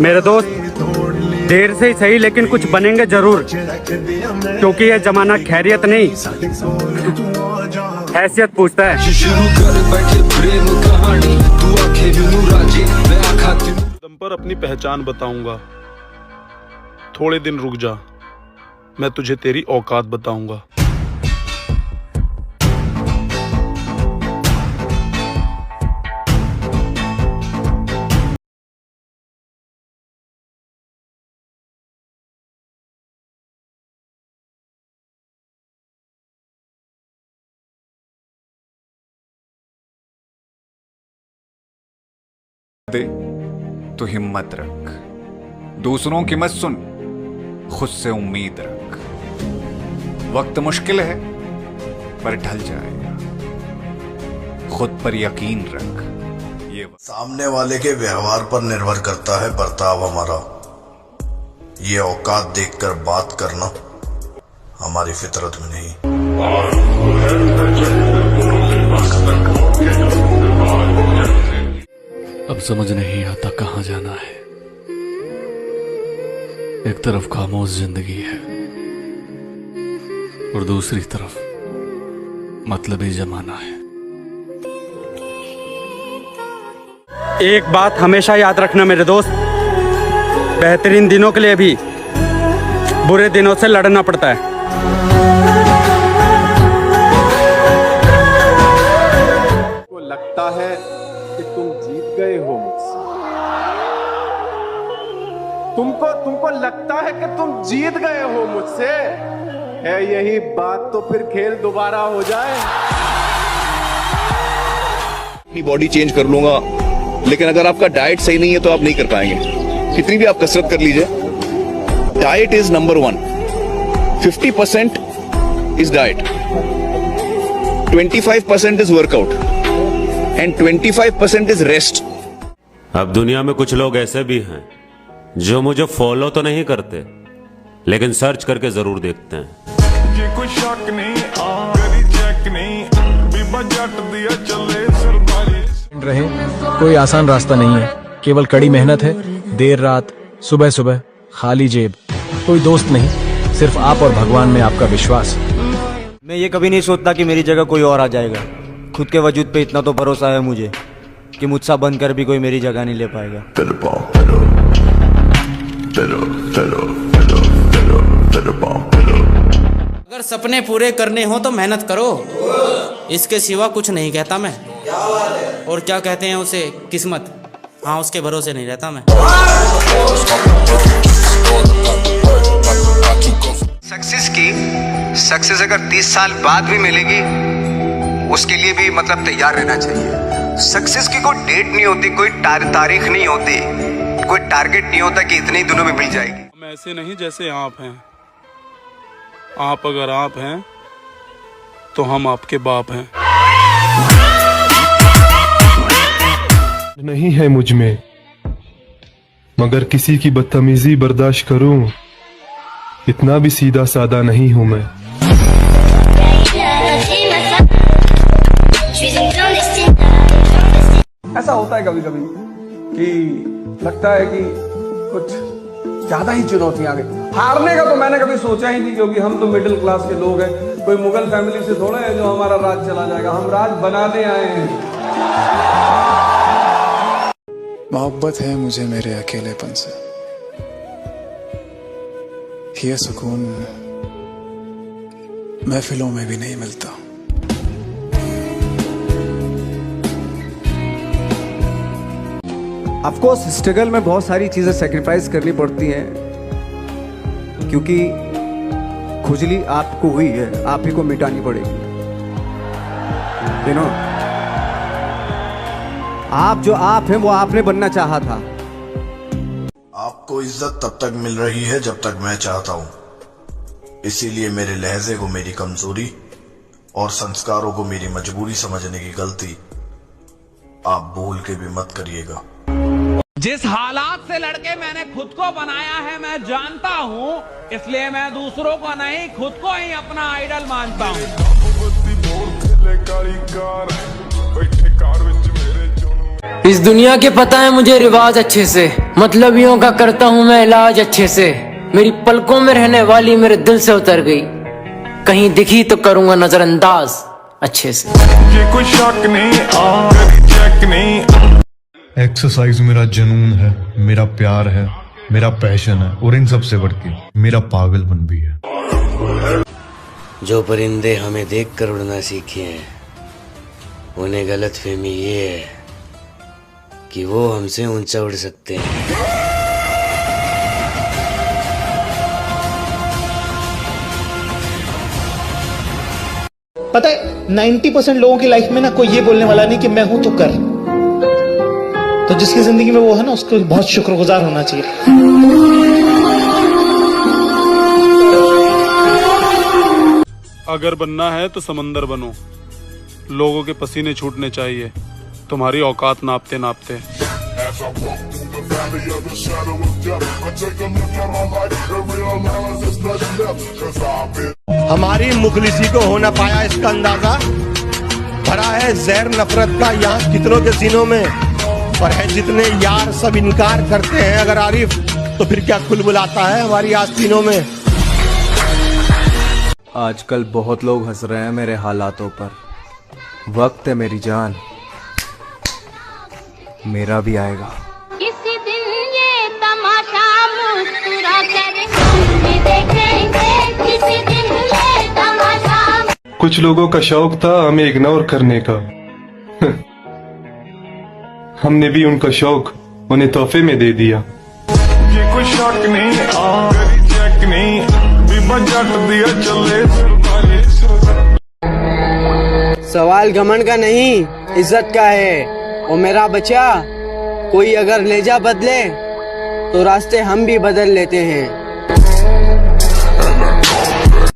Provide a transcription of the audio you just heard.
मेरे दोस्त, देर से ही सही लेकिन कुछ बनेंगे जरूर, क्योंकि ये जमाना खैरियत नहीं हैसियत पूछता है। दम पर अपनी पहचान बताऊंगा, थोड़े दिन रुक जा, मैं तुझे तेरी औकात बताऊंगा। दे तो हिम्मत रख, दूसरों की मत सुन, खुद से उम्मीद रख। वक्त मुश्किल है पर ढल जाएगा, खुद पर यकीन रख। ये सामने वाले के व्यवहार पर निर्भर करता है बर्ताव हमारा। ये औकात देखकर बात करना हमारी फितरत में नहीं। अब समझ नहीं आता कहाँ जाना है। एक तरफ खामोश जिंदगी है और दूसरी तरफ मतलबी जमाना है। एक बात हमेशा याद रखना मेरे दोस्त, बेहतरीन दिनों के लिए भी बुरे दिनों से लड़ना पड़ता है। को लगता है कि तुम जीत गए हो मुझसे, तुमको लगता है कि तुम जीत गए हो मुझसे, है यही बात तो फिर खेल दोबारा हो जाए। अपनी बॉडी चेंज कर लूंगा, लेकिन अगर आपका डाइट सही नहीं है तो आप नहीं कर पाएंगे। कितनी भी आप कसरत कर लीजिए, diet is number 1। 50% is diet, 25% is workout and 25% is rest. अब दुनिया में कुछ लोग ऐसे भी हैं जो मुझे फॉलो तो नहीं करते, लेकिन सर्च करके जरूर देखते हैं। ये कोई शक नहीं, करी चेक नहीं, बीबा जट दिया चले सरदारी। रहे कोई आसान रास्ता नहीं है, केवल कड़ी मेहनत है। देर रात, सुबह सुबह, खाली जेब, कोई दोस्त नहीं, सिर्फ आप और भगवान में आपका विश्वास। मैं ये कभी नहीं सोचता कि मेरी जगह कोई और आ जाएगा। खुद के वजूद पे इतना तो भरोसा है मुझे कि मुझसा बनकर भी कोई मेरी जगह नहीं ले पाएगा। अगर सपने पूरे करने हो तो मेहनत करो, इसके सिवा कुछ नहीं कहता मैं। और क्या कहते हैं उसे, किस्मत, हाँ उसके भरोसे नहीं रहता मैं। सक्सेस अगर 30 साल बाद भी मिलेगी, उसके लिए भी मतलब तैयार रहना चाहिए। सक्सेस की कोई डेट नहीं होती, कोई तारीख नहीं होती, कोई टारगेट नहीं होता कि इतने ही दिनों में मिल जाएगी। हम ऐसे नहीं जैसे आप हैं। आप अगर आप हैं तो हम आपके बाप हैं। नहीं है मुझ में, मगर किसी की बदतमीजी बर्दाश्त करूं, इतना भी सीधा साधा नहीं हूं मैं। ऐसा होता है कभी कभी कि लगता है कि कुछ ज्यादा ही चुनौतियां आ गई। हारने का तो मैंने कभी सोचा ही नहीं, क्योंकि हम तो मिडिल क्लास के लोग हैं। कोई मुगल फैमिली से थोड़ा है जो हमारा राज चला जाएगा, हम राज बनाने आए हैं। मोहब्बत है मुझे मेरे अकेलेपन से, ये सुकून महफिलों में भी नहीं मिलता। ऑफ कोर्स स्ट्रगल में बहुत सारी चीजें सेक्रीफाइस करनी पड़ती हैं, क्योंकि खुजली आपको हुई है, आप ही को मिटानी पड़ेगी। यू नो, आप जो आप हैं वो आपने बनना चाहा था। आपको इज्जत तब तक मिल रही है जब तक मैं चाहता हूं। इसीलिए मेरे लहजे को मेरी कमजोरी और संस्कारों को मेरी मजबूरी समझने की गलती आप भूल के भी मत करिएगा। जिस हालात से लड़के मैंने खुद को बनाया है मैं जानता हूँ, इसलिए मैं दूसरों को नहीं खुद को ही अपना आइडल मानता हूँ। इस दुनिया के पता है मुझे रिवाज अच्छे से, मतलबियों का करता हूँ मैं इलाज अच्छे से। मेरी पलकों में रहने वाली मेरे दिल से उतर गई, कहीं दिखी तो करूंगा नजरअंदाज अच्छे से। ये कोई शक नहीं, चेक नहीं। एक्सरसाइज मेरा जुनून है, मेरा प्यार है, मेरा पैशन है, और इन सब से बढ़ के मेरा पागलपन भी है। जो परिंदे हमें देखकर उड़ना सीखे हैं, उन्हें गलतफहमी ये है कि वो हमसे ऊंचा उड़ सकते हैं। पता है 90% लोगों की लाइफ में ना कोई ये बोलने वाला नहीं कि मैं हूं तो कर, तो जिसकी जिंदगी में वो है ना उसको बहुत शुक्रगुजार होना चाहिए। अगर बनना है तो समंदर बनो, लोगों के पसीने छूटने चाहिए तुम्हारी औकात नापते नापते। हमारी मुखलिसी को हो न पाया इसका अंदाजा, भरा है जहर नफरत का यहाँ कितनों के सीनों में, पर है जितने यार सब इनकार करते हैं अगर आरिफ, तो फिर क्या खुलबुलाता है हमारी आस्तीनों में। आजकल बहुत लोग हंस रहे हैं मेरे हालातों पर, वक्त है मेरी जान, मेरा भी आएगा। किसी दिन ये तमाशा मुस्कुरा कर देखेंगे, किसी दिन ये तमाशा। कुछ लोगों का शौक था हमें इग्नोर करने का, हमने भी उनका शौक उन्हें तोहफे में दे दिया। ये कोई शक नहीं, चेक नहीं, जट दिया चले। सवाल घमंड का नहीं, इज्जत का है। और मेरा बच्चा, कोई अगर लेजा बदले तो रास्ते हम भी बदल लेते हैं।